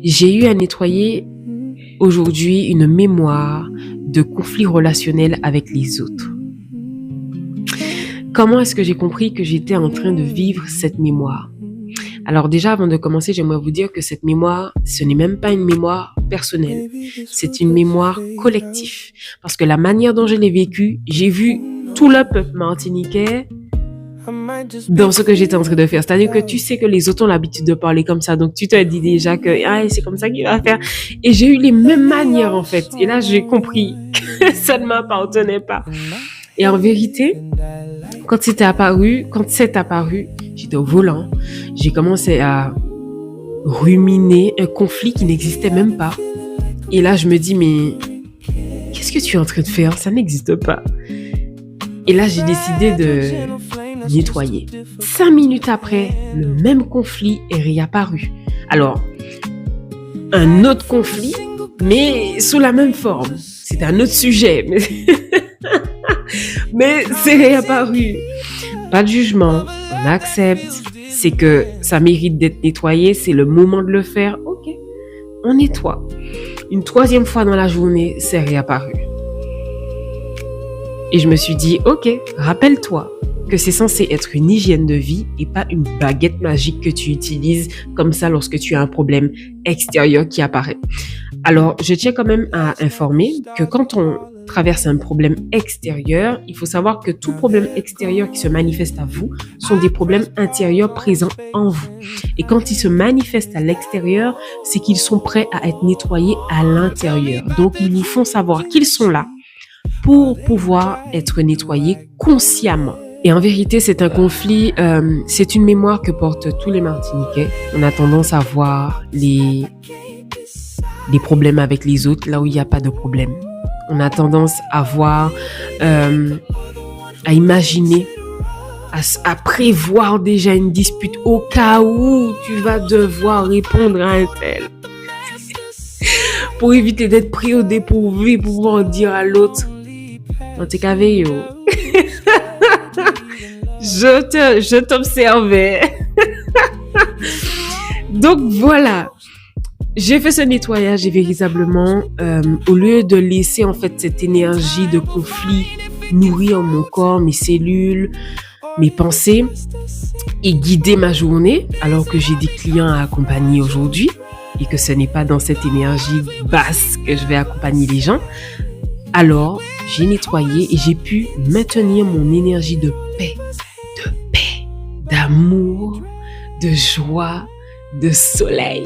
J'ai eu à nettoyer aujourd'hui une mémoire de conflits relationnels avec les autres. Comment est-ce que j'ai compris que j'étais en train de vivre cette mémoire? Alors déjà, avant de commencer, j'aimerais vous dire que cette mémoire, ce n'est même pas une mémoire personnelle. C'est une mémoire collective. Parce que la manière dont je l'ai vécue, j'ai vu tout le peuple martiniquais dans ce que j'étais en train de faire. C'est-à-dire que tu sais que les autres ont l'habitude de parler comme ça. Donc tu te dis déjà que c'est comme ça qu'il va faire. Et j'ai eu les mêmes manières en fait. Et là, j'ai compris que ça ne m'appartenait pas. Et en vérité, quand c'est apparu, j'étais au volant. J'ai commencé à ruminer un conflit qui n'existait même pas. Et là, je me dis, mais qu'est-ce que tu es en train de faire? Ça n'existe pas. Et là, j'ai décidé de nettoyer. 5 minutes après, le même conflit est réapparu. Alors, un autre conflit, mais sous la même forme. C'est un autre sujet, mais c'est réapparu. Pas de jugement, on accepte. C'est que ça mérite d'être nettoyé, c'est le moment de le faire. Ok, on nettoie. Une 3e fois dans la journée, c'est réapparu. Et je me suis dit, ok, rappelle-toi que c'est censé être une hygiène de vie et pas une baguette magique que tu utilises comme ça lorsque tu as un problème extérieur qui apparaît. Alors, je tiens quand même à informer que quand on traverse un problème extérieur, il faut savoir que tout problème extérieur qui se manifeste à vous sont des problèmes intérieurs présents en vous. Et quand ils se manifestent à l'extérieur, c'est qu'ils sont prêts à être nettoyés à l'intérieur. Donc, ils nous font savoir qu'ils sont là pour pouvoir être nettoyés consciemment. Et en vérité, c'est un conflit, c'est une mémoire que portent tous les Martiniquais. On a tendance à voir les problèmes avec les autres là où il n'y a pas de problème. On a tendance à voir, à imaginer, à prévoir déjà une dispute au cas où tu vas devoir répondre à un tel. Pour éviter d'être pris au dépourvu, pour pouvoir dire à l'autre, on t'est cavé, yo. Je t'observais. Donc voilà. J'ai fait ce nettoyage et véritablement, au lieu de laisser en fait cette énergie de conflit nourrir mon corps, mes cellules, mes pensées et guider ma journée, alors que j'ai des clients à accompagner aujourd'hui et que ce n'est pas dans cette énergie basse que je vais accompagner les gens, alors j'ai nettoyé et j'ai pu maintenir mon énergie de paix, d'amour, de joie, de soleil.